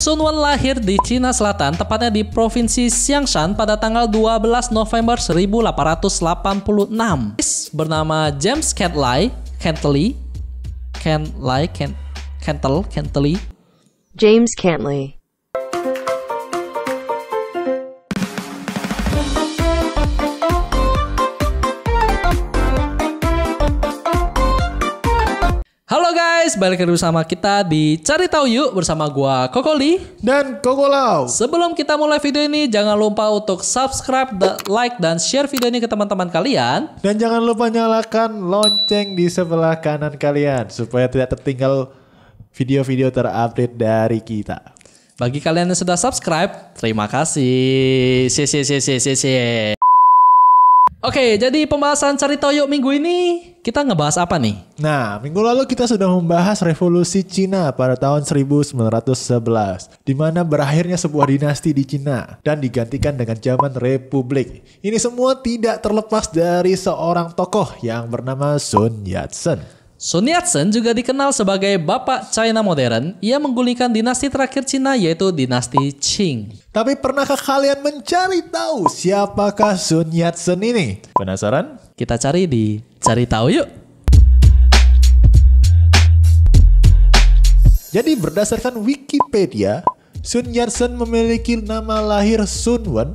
Sun Wen lahir di Cina Selatan, tepatnya di Provinsi Xiangshan pada tanggal 12 November 1886. Bernama James Kentley. James Kentley. Halo guys, balik lagi bersama kita di Cari Tahu Yuk bersama gua Kokoli dan Kokolau. Sebelum kita mulai video ini, jangan lupa untuk subscribe, like, dan share video ini ke teman-teman kalian. Dan jangan lupa nyalakan lonceng di sebelah kanan kalian supaya tidak tertinggal video-video terupdate dari kita. Bagi kalian yang sudah subscribe, terima kasih. Oke, jadi pembahasan Cari Tahu Yuk minggu ini kita ngebahas apa nih? Nah, minggu lalu kita sudah membahas revolusi Cina pada tahun 1911, di mana berakhirnya sebuah dinasti di Cina dan digantikan dengan zaman republik. Ini semua tidak terlepas dari seorang tokoh yang bernama Sun Yat-sen. Sun Yat-sen juga dikenal sebagai Bapak China modern. Ia menggulingkan dinasti terakhir Cina, yaitu dinasti Qing. Tapi pernahkah kalian mencari tahu siapakah Sun Yat-sen ini? Penasaran? Kita cari di Cari Tahu Yuk. Jadi berdasarkan Wikipedia, Sun Yat-sen memiliki nama lahir Sun Wen,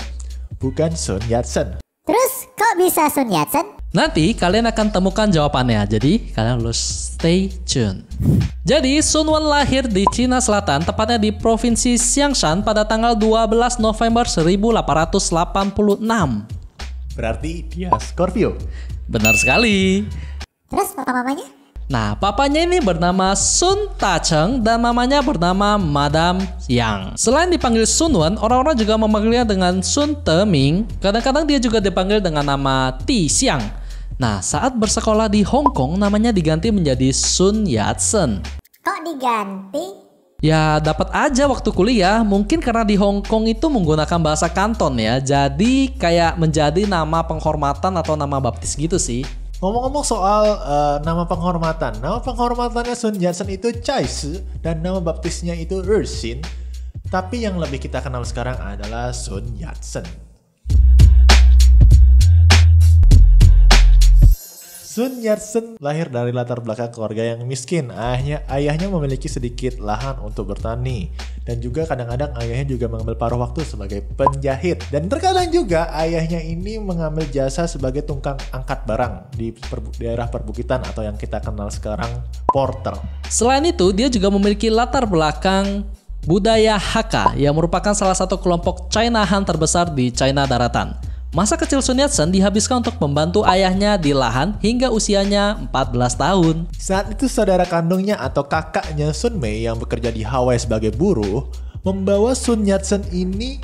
bukan Sun Yat-sen. Terus kok bisa Sun Yat-sen? Nanti kalian akan temukan jawabannya, jadi kalian harus stay tune. Jadi Sun Wen lahir di Cina Selatan, tepatnya di Provinsi Xiangshan pada tanggal 12 November 1886. Berarti dia Scorpio. Benar sekali. Terus papa mamanya? Nah, papanya ini bernama Sun Ta-cheng dan mamanya bernama Madam Yang. Selain dipanggil Sun Wen, orang-orang juga memanggilnya dengan Sun Te-ming. Kadang-kadang dia juga dipanggil dengan nama Ti Xiang. Nah, saat bersekolah di Hong Kong, namanya diganti menjadi Sun Yat-sen. Kok diganti? Ya, dapat aja waktu kuliah. Mungkin karena di Hong Kong itu menggunakan bahasa Kanton ya. Jadi kayak menjadi nama penghormatan atau nama baptis gitu sih. Ngomong-ngomong soal nama penghormatan. Nama penghormatannya Sun Yat-sen itu Cai Si dan nama baptisnya itu Ersin. Tapi yang lebih kita kenal sekarang adalah Sun Yat-sen. Sun Yat-sen lahir dari latar belakang keluarga yang miskin. Ayahnya memiliki sedikit lahan untuk bertani. Dan juga kadang-kadang ayahnya juga mengambil paruh waktu sebagai penjahit. Dan terkadang juga ayahnya ini mengambil jasa sebagai tukang angkat barang di daerah perbukitan atau yang kita kenal sekarang porter. Selain itu, dia juga memiliki latar belakang budaya Hakka yang merupakan salah satu kelompok China Han terbesar di China daratan. Masa kecil Sun Yat-sen dihabiskan untuk membantu ayahnya di lahan hingga usianya 14 tahun. Saat itu saudara kandungnya atau kakaknya Sun Mei yang bekerja di Hawaii sebagai buruh membawa Sun Yat-sen ini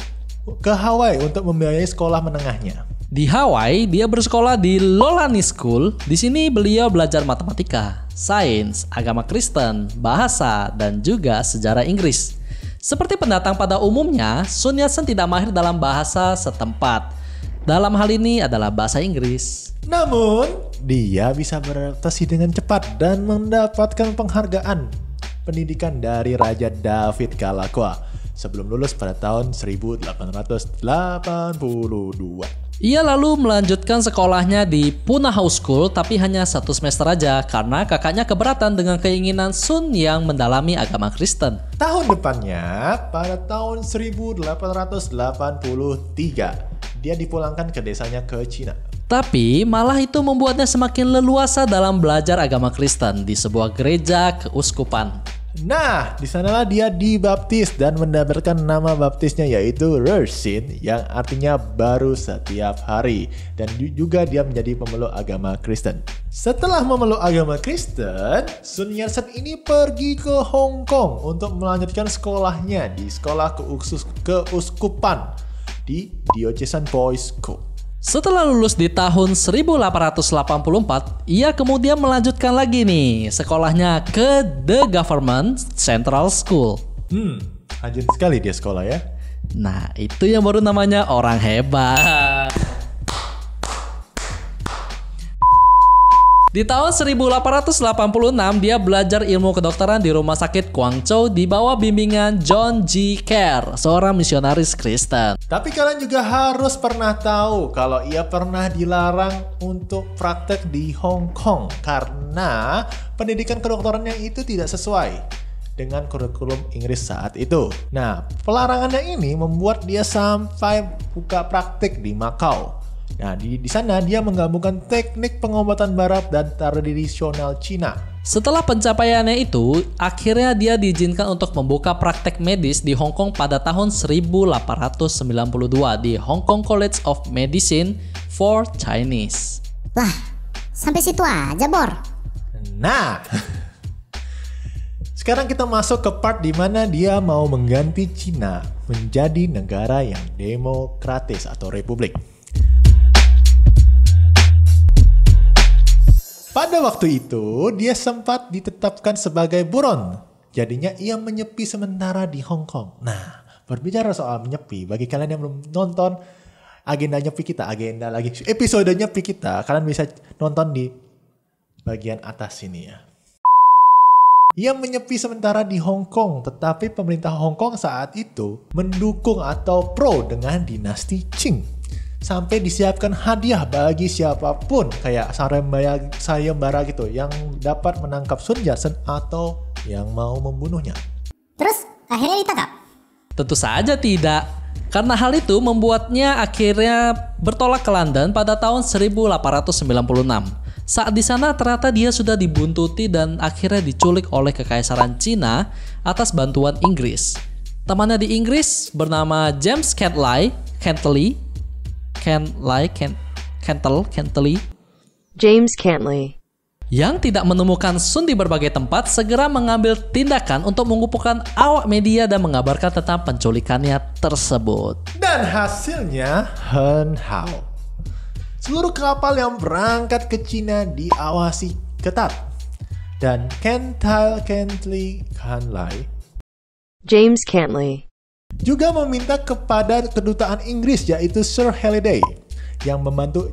ke Hawaii untuk membiayai sekolah menengahnya. Di Hawaii, dia bersekolah di Lolani School. Di sini beliau belajar matematika, sains, agama Kristen, bahasa, dan juga sejarah Inggris. Seperti pendatang pada umumnya, Sun Yat-sen tidak mahir dalam bahasa setempat. Dalam hal ini adalah bahasa Inggris. Namun, dia bisa beradaptasi dengan cepat dan mendapatkan penghargaan pendidikan dari Raja David Kalakwa sebelum lulus pada tahun 1882. Ia lalu melanjutkan sekolahnya di Pune House School tapi hanya 1 semester aja karena kakaknya keberatan dengan keinginan Sun yang mendalami agama Kristen. Tahun depannya, pada tahun 1883, dia dipulangkan ke desanya ke Cina. Tapi malah itu membuatnya semakin leluasa dalam belajar agama Kristen di sebuah gereja keuskupan. Nah, di sanalah dia dibaptis dan mendapatkan nama baptisnya yaitu Ersin yang artinya baru setiap hari. Dan juga dia menjadi pemeluk agama Kristen. Setelah memeluk agama Kristen, Sun Yat-sen ini pergi ke Hong Kong untuk melanjutkan sekolahnya di sekolah keuskupan di Diocesan Boys School. Setelah lulus di tahun 1884, ia kemudian melanjutkan lagi nih sekolahnya ke The Government Central School. Rajin sekali dia sekolah ya. Nah, itu yang baru namanya orang hebat. Di tahun 1886 dia belajar ilmu kedokteran di rumah sakit Guangzhou di bawah bimbingan John G. Kerr, seorang misionaris Kristen. Tapi kalian juga harus pernah tahu kalau ia pernah dilarang untuk praktek di Hong Kong karena pendidikan kedokterannya itu tidak sesuai dengan kurikulum Inggris saat itu. Nah, pelarangannya ini membuat dia sampai buka praktek di Macau. Nah, di sana dia menggabungkan teknik pengobatan barat dan tradisional Cina. Setelah pencapaiannya itu, akhirnya dia diizinkan untuk membuka praktek medis di Hong Kong pada tahun 1892 di Hong Kong College of Medicine for Chinese. Lah, sampai situ aja, Bor. Nah, sekarang kita masuk ke part di mana dia mau mengganti Cina menjadi negara yang demokratis atau republik. Pada waktu itu, dia sempat ditetapkan sebagai buron. Jadinya ia menyepi sementara di Hong Kong. Nah, berbicara soal menyepi, bagi kalian yang belum nonton episode nyepi kita, kalian bisa nonton di bagian atas sini ya. Ia menyepi sementara di Hong Kong, tetapi pemerintah Hong Kong saat itu mendukung atau pro dengan dinasti Qing. Sampai disiapkan hadiah bagi siapapun kayak sayembara gitu yang dapat menangkap Sun Yat-sen atau yang mau membunuhnya. Terus akhirnya ditangkap? Tentu saja tidak. Karena hal itu membuatnya akhirnya bertolak ke London pada tahun 1896. Saat di sana ternyata dia sudah dibuntuti dan akhirnya diculik oleh Kekaisaran Cina atas bantuan Inggris. Temannya di Inggris bernama James Kentley, James Cantley. yang tidak menemukan Sun di berbagai tempat segera mengambil tindakan untuk mengumpulkan awak media dan mengabarkan tentang penculikannya tersebut. Dan hasilnya Hen Hao. Seluruh kapal yang berangkat ke Cina diawasi ketat. Dan Kentley James Cantley. juga meminta kepada kedutaan Inggris yaitu Sir Halliday yang membantu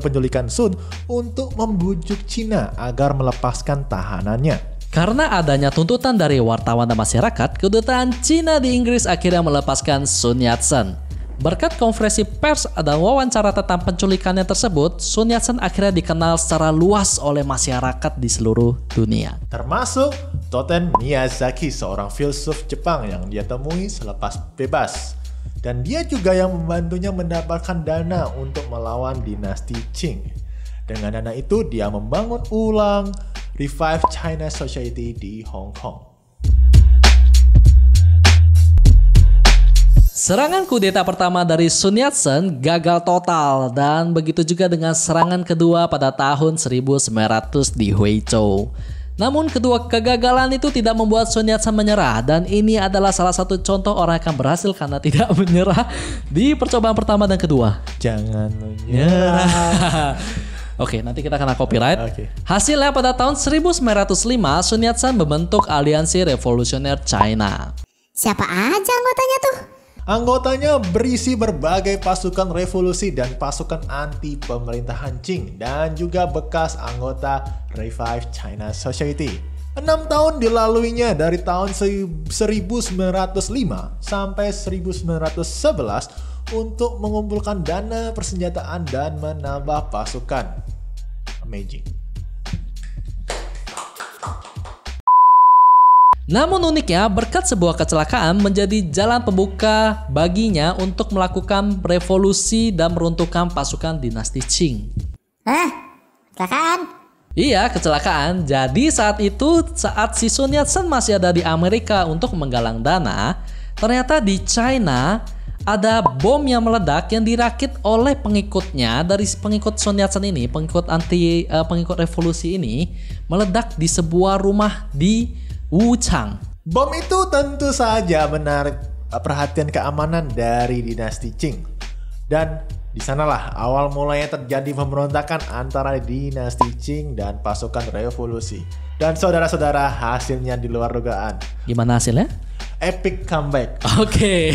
penculikan Sun untuk membujuk Cina agar melepaskan tahanannya. Karena adanya tuntutan dari wartawan dan masyarakat, kedutaan Cina di Inggris akhirnya melepaskan Sun Yat-sen. Berkat konferensi pers dan wawancara tentang penculikannya tersebut, Sun Yat-sen akhirnya dikenal secara luas oleh masyarakat di seluruh dunia. Termasuk Toten Miyazaki, seorang filsuf Jepang yang dia temui selepas bebas. Dan dia juga yang membantunya mendapatkan dana untuk melawan dinasti Qing. Dengan dana itu, dia membangun ulang Revive China Society di Hong Kong. Serangan kudeta pertama dari Sun Yat-sen gagal total dan begitu juga dengan serangan kedua pada tahun 1900 di Huizhou. Namun kedua kegagalan itu tidak membuat Sun Yat-sen menyerah dan ini adalah salah satu contoh orang yang akan berhasil karena tidak menyerah di percobaan pertama dan kedua. Jangan menyerah. Oke, nanti kita kena copyright. Oke. Hasilnya pada tahun 1905 Sun Yat-sen membentuk Aliansi Revolusioner China. Siapa aja anggotanya tuh? Anggotanya berisi berbagai pasukan revolusi dan pasukan anti pemerintahan Qing dan juga bekas anggota Revive China Society. 6 tahun dilaluinya dari tahun 1905 sampai 1911 untuk mengumpulkan dana persenjataan dan menambah pasukan. Amazing. Namun uniknya, berkat sebuah kecelakaan menjadi jalan pembuka baginya untuk melakukan revolusi dan meruntuhkan pasukan dinasti Qing. Kecelakaan? Iya, kecelakaan. Jadi saat si Sun Yat-sen masih ada di Amerika untuk menggalang dana, ternyata di China ada bom yang meledak yang dirakit oleh pengikutnya dari pengikut Sun Yat-sen ini, pengikut revolusi ini, meledak di sebuah rumah di Wuchang. Bom itu tentu saja menarik perhatian keamanan dari dinasti Qing. Dan di sanalah awal mulanya terjadi pemberontakan antara dinasti Qing dan pasukan revolusi. Dan saudara-saudara, hasilnya di luar dugaan. Gimana hasilnya? Epic comeback. Oke.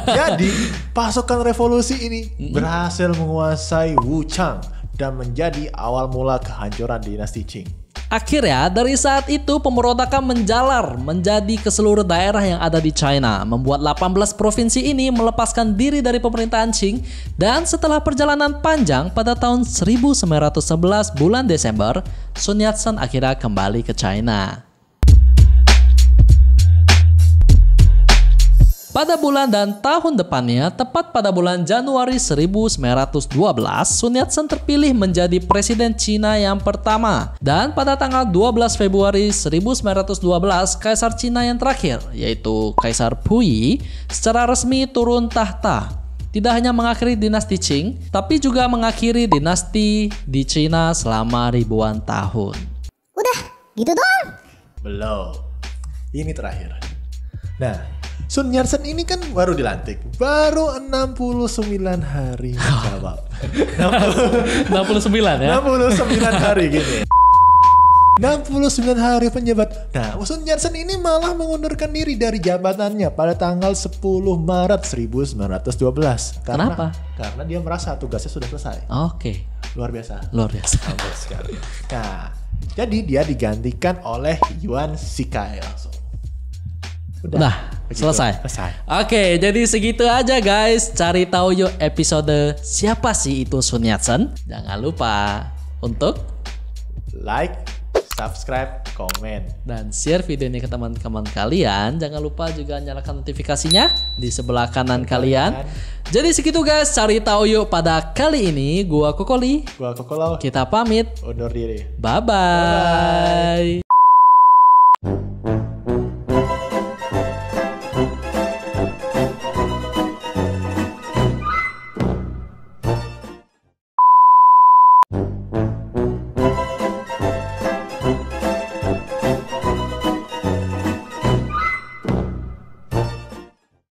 Jadi pasukan revolusi ini berhasil menguasai Wuchang dan menjadi awal mula kehancuran dinasti Qing. Akhirnya, dari saat itu pemberontakan menjalar menjadi ke seluruh daerah yang ada di China, membuat 18 provinsi ini melepaskan diri dari pemerintahan Qing, dan setelah perjalanan panjang pada tahun 1911 bulan Desember, Sun Yat-sen akhirnya kembali ke China. Pada bulan dan tahun depannya, tepat pada bulan Januari 1912, Sun Yat-sen terpilih menjadi Presiden Cina yang pertama. Dan pada tanggal 12 Februari 1912, Kaisar Cina yang terakhir, yaitu Kaisar Puyi, secara resmi turun tahta. Tidak hanya mengakhiri dinasti Qing, tapi juga mengakhiri dinasti di Cina selama ribuan tahun. Udah, gitu doang. Belum. Ini terakhir. Nah, Sun Yat-sen ini kan baru dilantik. Baru 69 hari menjawab. 69 ya? 69 hari gini. 69 hari penjabat. Nah, Sun Yat-sen ini malah mengundurkan diri dari jabatannya pada tanggal 10 Maret 1912. Kenapa? Karena dia merasa tugasnya sudah selesai. Oke, Luar biasa. luar biasa. Bagus sekali. Nah, jadi dia digantikan oleh Yuan Shikai langsung. Udah, begitu. selesai. Oke, jadi segitu aja guys. Cari tahu yuk episode siapa sih itu Sun Yat-sen. Jangan lupa untuk Like, subscribe, komen. dan share video ini ke teman-teman kalian. Jangan lupa juga nyalakan notifikasinya di sebelah kanan kalian. Jadi segitu guys, cari tahu yuk pada kali ini. Gua Kokoli. Gua Kokolo. Kita pamit. Undur diri. Bye-bye.